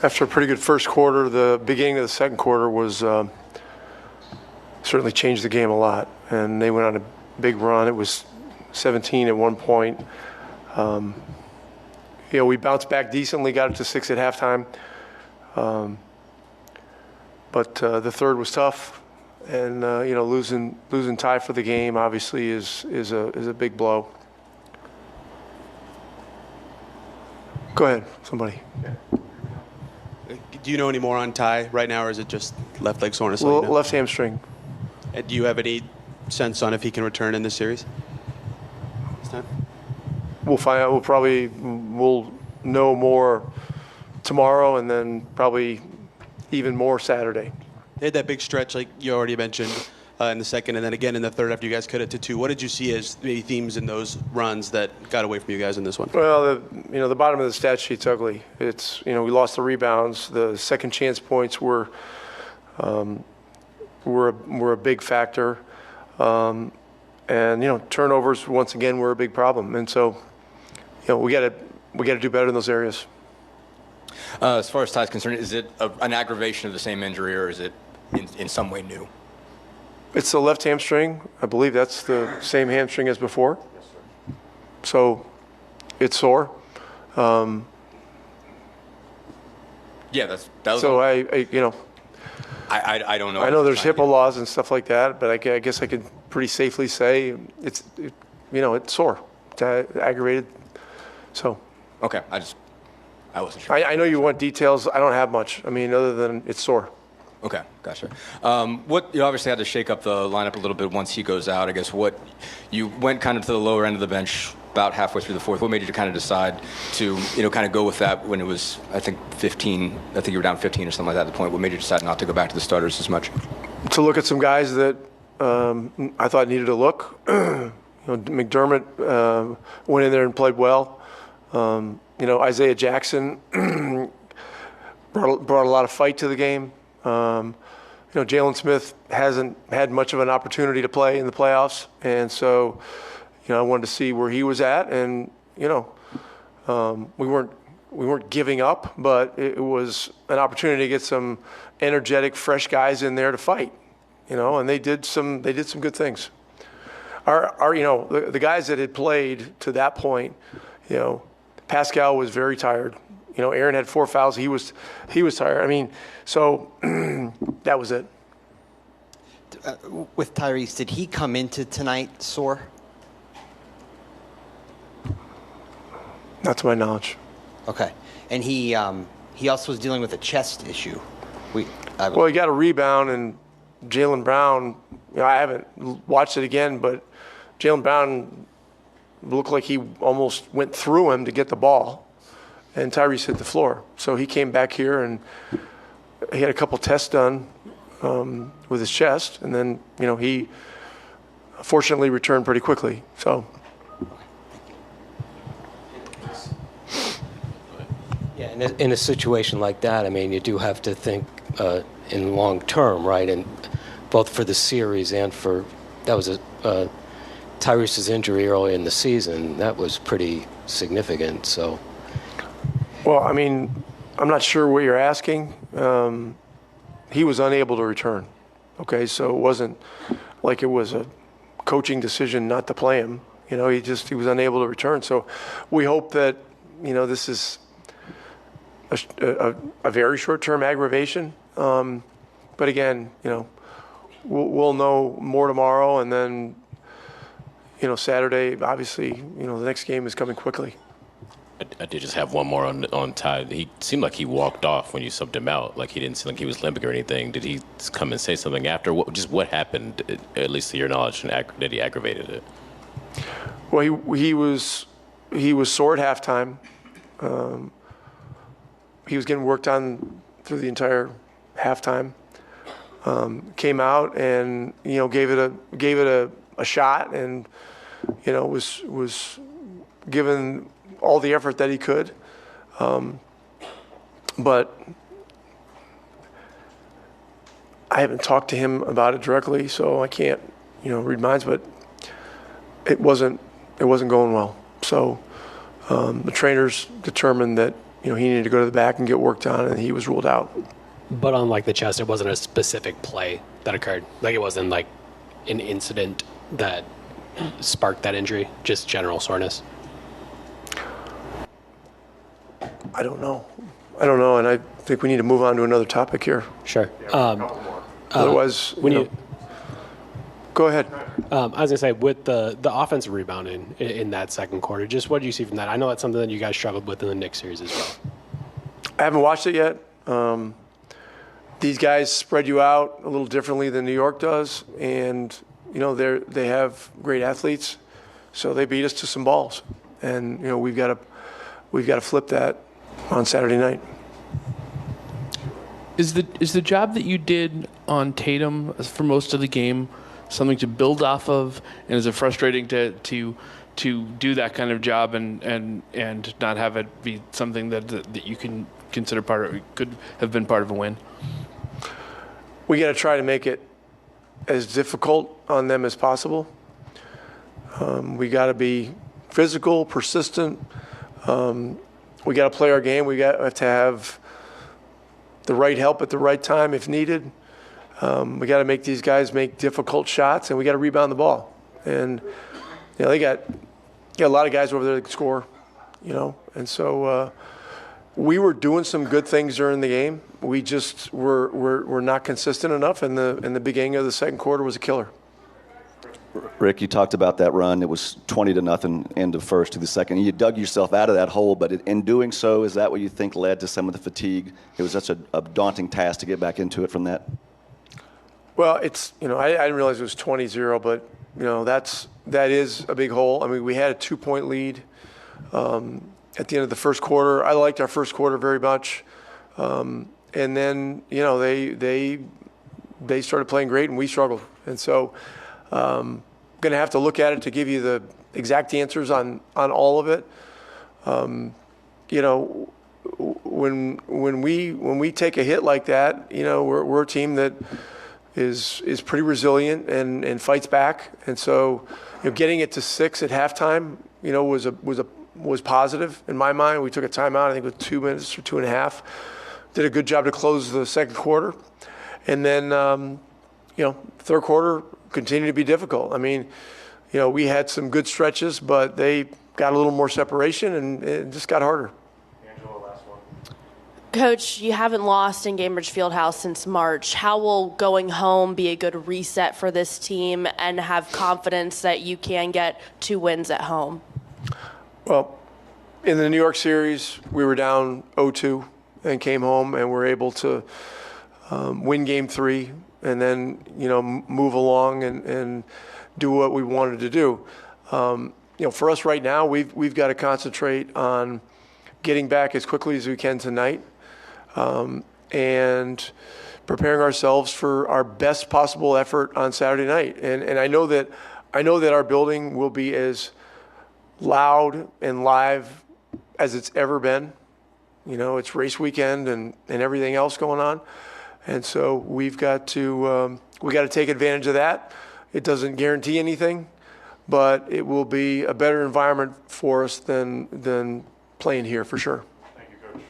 after a pretty good first quarter, the beginning of the second quarter was certainly changed the game a lot. And they went on a big run. It was 17 at one point. We bounced back decently, got it to 6 at halftime. But the third was tough. And, losing tie for the game obviously is a big blow. Go ahead, somebody. Do you know any more on Ty right now, or is it just left leg soreness? Left hamstring. And do you have any sense on if he can return in this series this time? We'll find out. We'll know more tomorrow, and then probably even more Saturday. They had that big stretch, like you already mentioned, in the second, and then again in the third after you guys cut it to 2. What did you see as maybe themes in those runs that got away from you guys in this one? Well, the bottom of the stat sheet's ugly. It's we lost the rebounds. The second chance points were a big factor, and turnovers once again were a big problem. And so, we got to do better in those areas. As far as Ty's concerned, is it an aggravation of the same injury, or is it in some way new? It's the left hamstring. I believe that's the same hamstring as before. Yes, sir. So it's sore. Yeah, that was. So I don't know. I know there's HIPAA laws and stuff like that, but I guess I could pretty safely say it's sore. It's aggravated. So. Okay, I wasn't sure. I know you want details. I don't have much. Other than it's sore. Okay, gotcha. You obviously had to shake up the lineup a little bit once he goes out. I guess you went kind of to the lower end of the bench about halfway through the fourth. What made you to kind of decide to kind of go with that when it was, I think, 15? I think you were down 15 or something like that at the point. What made you decide not to go back to the starters as much? To look at some guys that I thought needed a look. McDermott went in there and played well. Isaiah Jackson brought a lot of fight to the game. Jalen Smith hasn't had much of an opportunity to play in the playoffs, and so I wanted to see where he was at, and we weren't giving up, but it was an opportunity to get some energetic, fresh guys in there to fight, and they did some good things. The guys that had played to that point, Pascal was very tired. Aaron had 4 fouls. He was tired. So that was it. With Tyrese, did he come into tonight sore? Not to my knowledge. Okay. And he also was dealing with a chest issue. He got a rebound, and Jaylen Brown, I haven't watched it again, but Jaylen Brown looked like he almost went through him to get the ball, and Tyrese hit the floor. So he came back here, and he had a couple tests done with his chest, and then, he fortunately returned pretty quickly. So. Yeah, in a situation like that, you do have to think in long term, right? And both for the series and that was Tyrese's injury early in the season. That was pretty significant. So. Well, I'm not sure what you're asking. He was unable to return. Okay, so it wasn't like it was a coaching decision not to play him. He was unable to return. So we hope that this is a very short-term aggravation. But again, we'll know more tomorrow, and then Saturday. Obviously, the next game is coming quickly. I did just have one more on Ty. He seemed like he walked off when you subbed him out. Like he didn't seem like he was limping or anything. Did he come and say something after? What happened, at least to your knowledge, that he aggravated it? Well, he was sore at halftime. He was getting worked on through the entire halftime. Came out and gave it a shot, and was given all the effort that he could. But I haven't talked to him about it directly, so I can't, read minds. But it wasn't going well. So the trainers determined that he needed to go to the back and get work done, and he was ruled out. But on like the chest, it wasn't a specific play that occurred. Like it wasn't like an incident that sparked that injury, just general soreness. I don't know, and I think we need to move on to another topic here. Sure. Otherwise, go ahead. I was gonna say with the offensive rebounding in that second quarter, just what did you see from that? I know that's something that you guys struggled with in the Knicks series as well. I haven't watched it yet. These guys spread you out a little differently than New York does, and they have great athletes, so they beat us to some balls, and we've got to flip that on Saturday night. Is the job that you did on Tatum for most of the game something to build off of, and is it frustrating to do that kind of job and not have it be something that you can consider could have been part of a win? We got to try to make it as difficult on them as possible. We got to be physical, persistent. We got to play our game. We have to have the right help at the right time if needed. We got to make these guys make difficult shots, and we got to rebound the ball. And they got a lot of guys over there that can score, and so we were doing some good things during the game. We just were not consistent enough, and the beginning of the second quarter was a killer. Rick, you talked about that run. It was 20-0 end of first to the second. You dug yourself out of that hole, but in doing so, is that what you think led to some of the fatigue? It was such a daunting task to get back into it from that. Well, it's I didn't realize it was 20-0, but that is a big hole. I mean, we had a 2-point lead at the end of the first quarter. I liked our first quarter very much, and then they started playing great, and we struggled, and so. Going to have to look at it to give you the exact answers on all of it. When we take a hit like that, we're a team that is pretty resilient and fights back. And so, getting it to 6 at halftime, was positive in my mind. We took a timeout, I think, with 2 minutes or 2.5. Did a good job to close the second quarter, and then third quarter continued to be difficult. I mean, we had some good stretches, but they got a little more separation, and it just got harder. Angela, last one. Coach, you haven't lost in Gainbridge Fieldhouse since March. How will going home be a good reset for this team and have confidence that you can get 2 wins at home? Well, in the New York series, we were down 0-2 and came home and were able to win Game 3. And then, move along and do what we wanted to do. For us right now, we've got to concentrate on getting back as quickly as we can tonight, and preparing ourselves for our best possible effort on Saturday night. And I know that our building will be as loud and live as it's ever been. It's race weekend and everything else going on. And so we've got to take advantage of that. It doesn't guarantee anything, but it will be a better environment for us than playing here for sure. Thank you, Coach.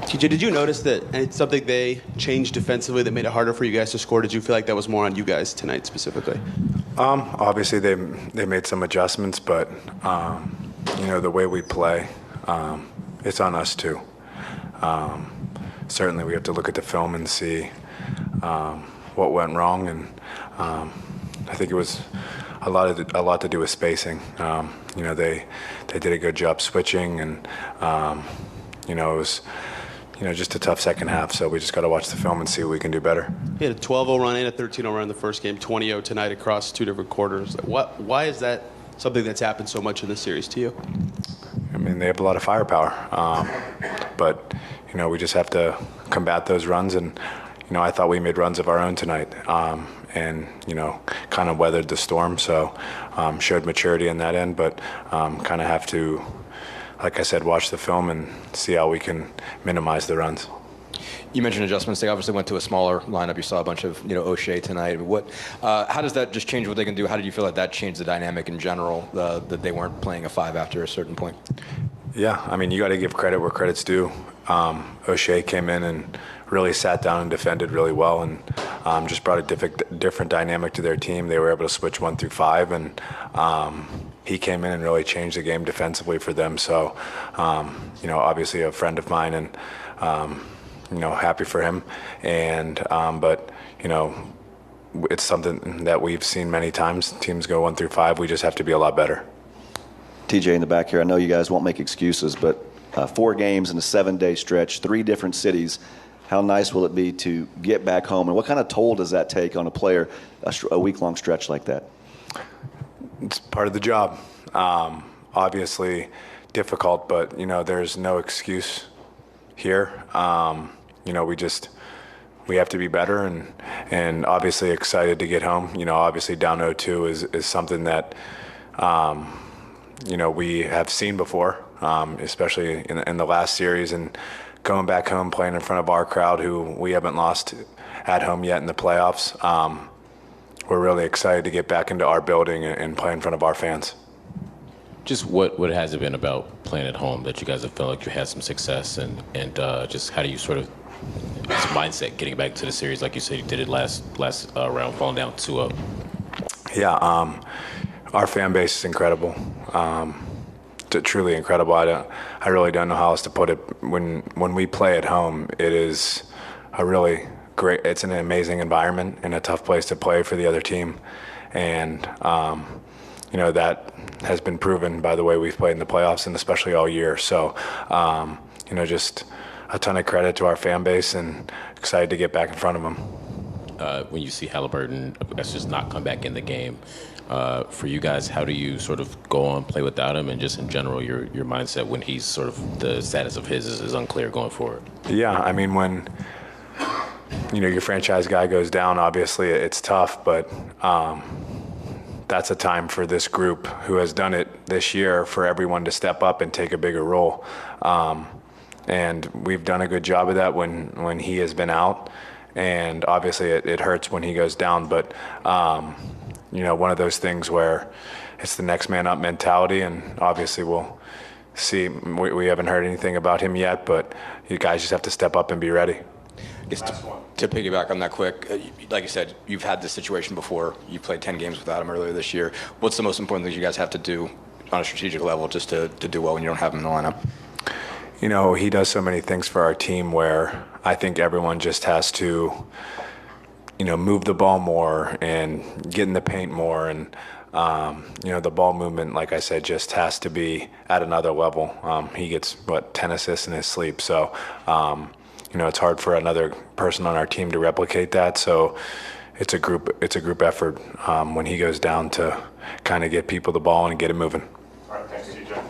TJ, did you notice that it's something they changed defensively that made it harder for you guys to score? Did you feel like that was more on you guys tonight specifically? Obviously they made some adjustments, but the way we play, it's on us too. Certainly we have to look at the film and see what went wrong, and I think it was a lot to do with spacing. They did a good job switching, and it was just a tough second half. So we just got to watch the film and see what we can do better. You had a 12-0 run and a 13-0 run in the first game, 20-0 tonight across 2 different quarters. Why is that something that's happened so much in this series to you? I mean, they have a lot of firepower, but we just have to combat those runs. And I thought we made runs of our own tonight, and kind of weathered the storm. So showed maturity in that end, but kind of have to, like I said, watch the film and see how we can minimize the runs. You mentioned adjustments. They obviously went to a smaller lineup. You saw a bunch of O'Shea tonight. How does that just change what they can do? How did you feel like that changed the dynamic in general? That they weren't playing a 5 after a certain point. Yeah, I mean, you got to give credit where credit's due. O'Shea came in and really sat down and defended really well, and just brought a different dynamic to their team. They were able to switch 1 through 5, and he came in and really changed the game defensively for them. So, obviously a friend of mine, and happy for him. And but it's something that we've seen many times. Teams go 1 through 5. We just have to be a lot better. TJ in the back here, I know you guys won't make excuses, but 4 games in a 7-day stretch, 3 different cities. How nice will it be to get back home? And what kind of toll does that take on a player, a week-long stretch like that? It's part of the job. Obviously difficult, but, there's no excuse here. We have to be better, and obviously excited to get home. Obviously down 0-2 is something that, we have seen before, especially in the last series, and going back home, playing in front of our crowd, who we haven't lost at home yet in the playoffs. We're really excited to get back into our building and play in front of our fans. Just what has it been about playing at home that you guys have felt like you had some success, and just how do you sort of this mindset getting back to the series like you said you did it last round, falling down 2-0? Yeah, our fan base is incredible. Truly incredible. I really don't know how else to put it. When we play at home, it is a really great. It's an amazing environment and a tough place to play for the other team, and that has been proven by the way we've played in the playoffs, and especially all year. So, just a ton of credit to our fan base, and excited to get back in front of them. When you see Halliburton, that's just not come back in the game. For you guys, how do you sort of go on, play without him, and just in general, your mindset when he's sort of the status of his is unclear going forward? Yeah, I mean, when your franchise guy goes down, obviously it's tough, but that's a time for this group who has done it this year for everyone to step up and take a bigger role. And we've done a good job of that when he has been out, and obviously it hurts when he goes down, but one of those things where it's the next man up mentality, and obviously we'll see. We haven't heard anything about him yet, but you guys just have to step up and be ready. To piggyback on that quick, like you said, you've had this situation before. You played 10 games without him earlier this year. What's the most important things you guys have to do on a strategic level just to do well when you don't have him in the lineup? He does so many things for our team where I think everyone just has to move the ball more and get in the paint more, and the ball movement, like I said, just has to be at another level. He gets 10 assists in his sleep, so it's hard for another person on our team to replicate that. So it's a group effort when he goes down to kind of get people the ball and get it moving. All right, thanks, TJ.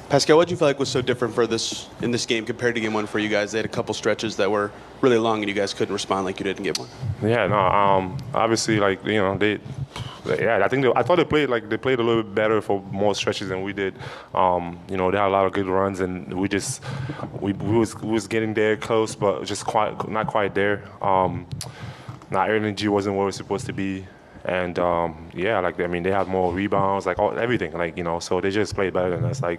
Pascal, what did you feel like was so different in this game compared to game 1 for you guys? They had a couple stretches that were really long, and you guys couldn't respond like you did in game 1. Yeah, no, obviously, I think I thought they played a little bit better for more stretches than we did. They had a lot of good runs, and we was getting there close, but just not quite there. Our energy wasn't where it was supposed to be. And they have more rebounds, everything, so they just played better than us, we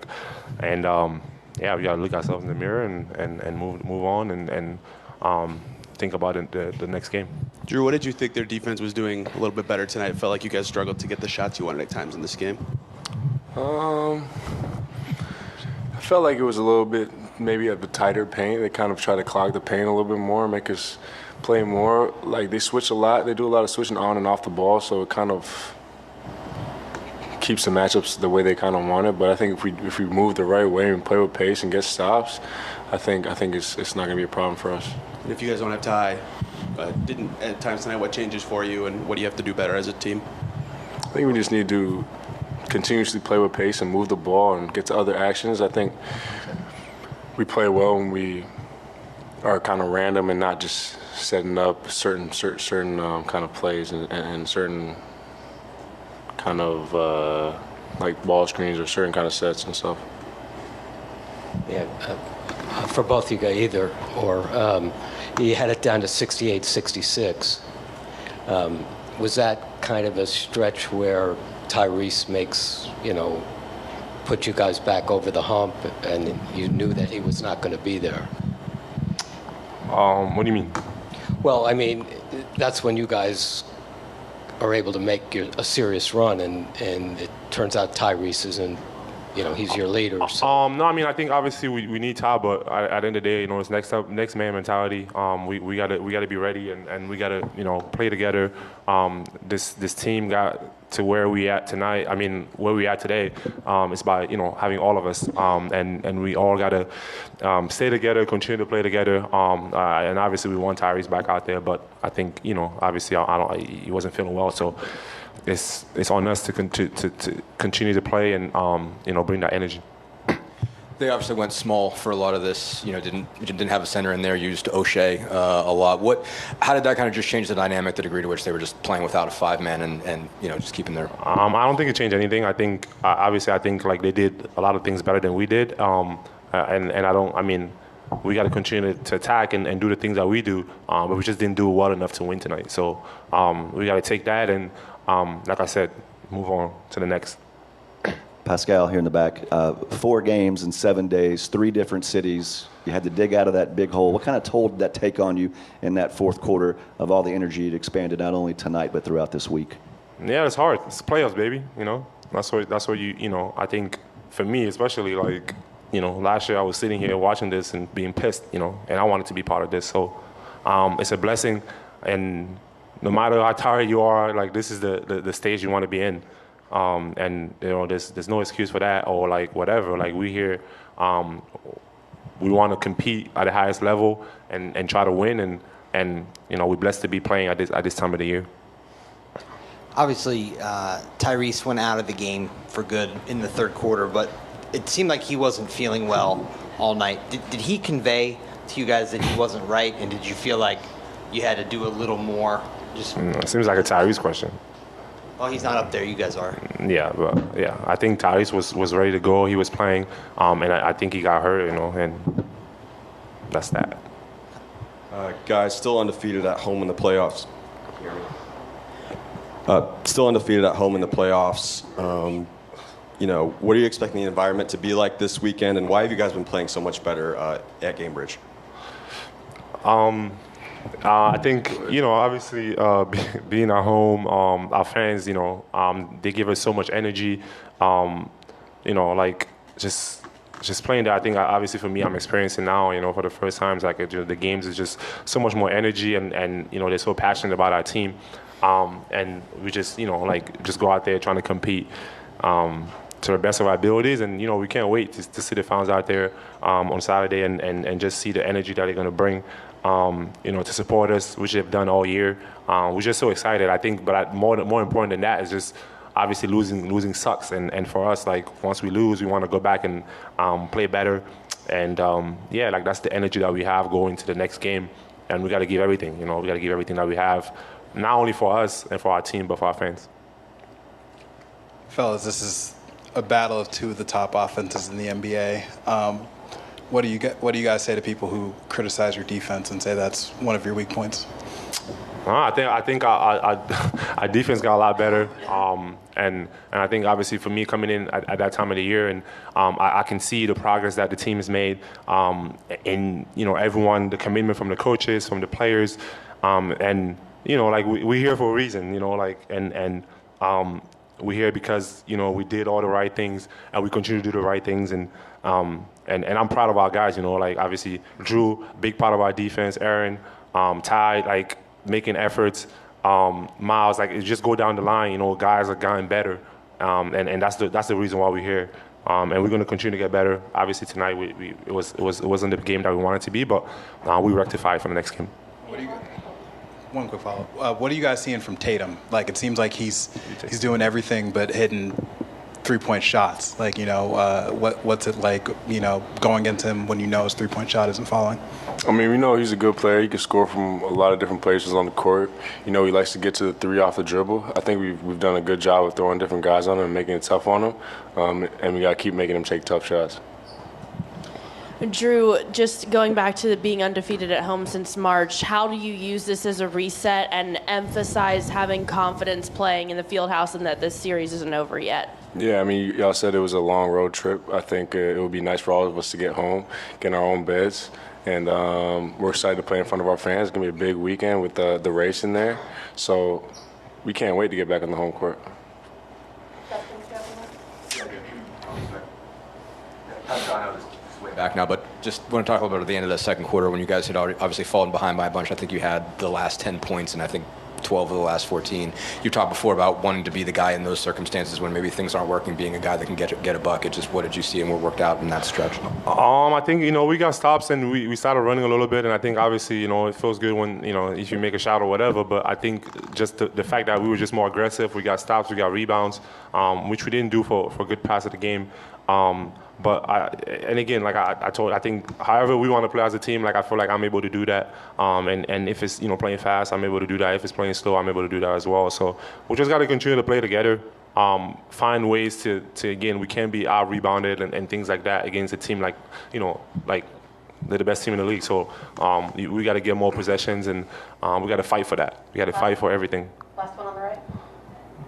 gotta look ourselves in the mirror and move on and think about the next game. Drew, what did you think their defense was doing a little bit better tonight? It felt like you guys struggled to get the shots you wanted at times in this game. I felt like it was a little bit maybe of a tighter paint. They kind of try to clog the paint a little bit more, make us play more. They switch a lot. They do a lot of switching on and off the ball, so it kind of keeps the matchups the way they kind of want it. But I think if we move the right way and play with pace and get stops, I think it's not going to be a problem for us. And if you guys don't have Ty, didn't at times tonight, what changes for you, and what do you have to do better as a team? I think we just need to continuously play with pace and move the ball and get to other actions. I think we play well when we are kind of random and not just setting up certain kind of plays and certain kind of like ball screens or certain kind of sets and stuff. Yeah, for both you guys, either or. You had it down to 68-66. Was that kind of a stretch where Tyrese makes, put you guys back over the hump, and you knew that he was not going to be there? What do you mean? Well, I mean, that's when you guys are able to make a serious run, and it turns out Tyrese isn't, he's your leader. So. No, I mean, I think obviously we need Ty, but at the end of the day, it's next man mentality. We gotta be ready, and we gotta play together. This team got to where we at tonight. I mean, where we at today is by having all of us, and we all gotta stay together, continue to play together. And obviously we want Tyrese back out there, but I think obviously he wasn't feeling well, so. It's on us to continue to play and bring that energy. They obviously went small for a lot of this. Didn't have a center in there. Used O'Shea a lot. How did that kind of just change the dynamic, the degree to which they were just playing without a 5-man and just keeping their? I don't think it changed anything. I think obviously like they did a lot of things better than we did. And I mean. We got to continue to attack and do the things that we do, but we just didn't do well enough to win tonight. So we got to take that and, like I said, move on to the next. Pascal here in the back. 4 games in 7 days, 3 different cities. You had to dig out of that big hole. What kind of toll did that take on you in that fourth quarter of all the energy you'd expanded not only tonight but throughout this week? Yeah, it's hard. It's playoffs, baby. That's what you. I think for me especially, like. Last year I was sitting here watching this and being pissed, and I wanted to be part of this. So it's a blessing, and no matter how tired you are, like this is the stage you want to be in. And there's no excuse for that or like whatever. Like we here, we want to compete at the highest level and try to win, and we're blessed to be playing at this time of the year. Obviously, Tyrese went out of the game for good in the third quarter, but it seemed like he wasn't feeling well all night. Did he convey to you guys that he wasn't right, and did you feel like you had to do a little more? It seems like a Tyrese question. Well, he's not up there. You guys are. Yeah, but I think Tyrese was ready to go. He was playing, and I think he got hurt, and that's that. Guys, still undefeated at home in the playoffs. Still undefeated at home in the playoffs. What are you expecting the environment to be like this weekend, and why have you guys been playing so much better at Gamebridge? I think, obviously being at home, our fans, they give us so much energy, like just playing that. I think obviously for me, I'm experiencing now, for the first time, like the games is just so much more energy and they're so passionate about our team. And we just, just go out there trying to compete to the best of our abilities. And, we can't wait to see the fans out there on Saturday and just see the energy that they're going to bring, to support us, which they've done all year. We're just so excited, I think. But more important than that is just obviously losing sucks. And for us, like, once we lose, we want to go back and play better. And, that's the energy that we have going to the next game. And we got to give everything, we got to give everything that we have, not only for us and for our team, but for our fans. Fellas, this is a battle of 2 of the top offenses in the NBA. What do you guys say to people who criticize your defense and say that's one of your weak points? I think our defense got a lot better, and I think obviously for me coming in at that time of the year, and I can see the progress that the team has made, and everyone, the commitment from the coaches, from the players, and we're here for a reason, and we're here because we did all the right things and we continue to do the right things, and I'm proud of our guys, obviously Drew, big part of our defense, Aaron, Ty, making efforts, Miles, it just go down the line, guys are gotten better, and that's the reason why we're here, and we're going to continue to get better. Obviously tonight it wasn't the game that we wanted it to be, but we rectified for the next game. One quick follow-up. What are you guys seeing from Tatum? It seems like he's doing everything but hitting 3-point shots. Like, what's it like, going against him when his 3-point shot isn't falling? I mean, we know he's a good player. He can score from a lot of different places on the court. He likes to get to the three off the dribble. I think we've done a good job of throwing different guys on him and making it tough on him. And we got to keep making him take tough shots. Drew, just going back to being undefeated at home since March, how do you use this as a reset and emphasize having confidence playing in the Fieldhouse and that this series isn't over yet? Yeah, I mean, y'all said it was a long road trip. I think it would be nice for all of us to get home, get in our own beds. And we're excited to play in front of our fans. It's going to be a big weekend with the race in there. So we can't wait to get back on the home court. Back now, but just want to talk a little bit at the end of the second quarter when you guys had obviously fallen behind by a bunch. I think you had the last 10 points and I think 12 of the last 14. You talked before about wanting to be the guy in those circumstances when maybe things aren't working, being a guy that can get a bucket. Just what did you see and what worked out in that stretch? I think, we got stops and we started running a little bit, and I think obviously, it feels good when, if you make a shot or whatever, but I think just the fact that we were just more aggressive, we got stops, we got rebounds, which we didn't do for a good pass of the game. But I think however we want to play as a team, I feel like I'm able to do that. And if it's, playing fast, I'm able to do that. If it's playing slow, I'm able to do that as well. So we just got to continue to play together, find ways to again, we can't be out-rebounded and things like that against a team like they're the best team in the league. So we got to get more possessions and we got to fight for that. We got to fight for everything. Last one on the right.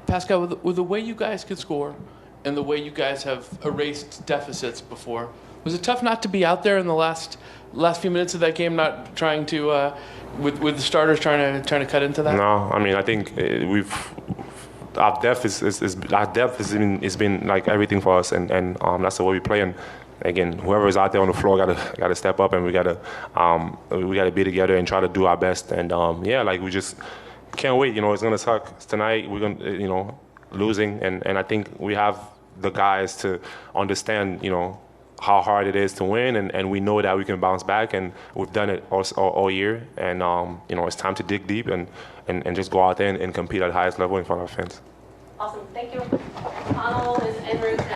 Pascal, with the way you guys could score and the way you guys have erased deficits before, was it tough not to be out there in the last few minutes of that game, not trying to, with the starters trying to cut into that? No, I mean, I think our depth has been like everything for us, and that's the way we play. And again, whoever is out there on the floor gotta step up, and we gotta be together and try to do our best. And we just can't wait. It's gonna suck. It's tonight. We're gonna losing, and I think we have the guys to understand, how hard it is to win, and we know that we can bounce back, and we've done it all year, and it's time to dig deep and just go out there and compete at the highest level in front of our fans. Awesome, thank you. McCONNELL is en route.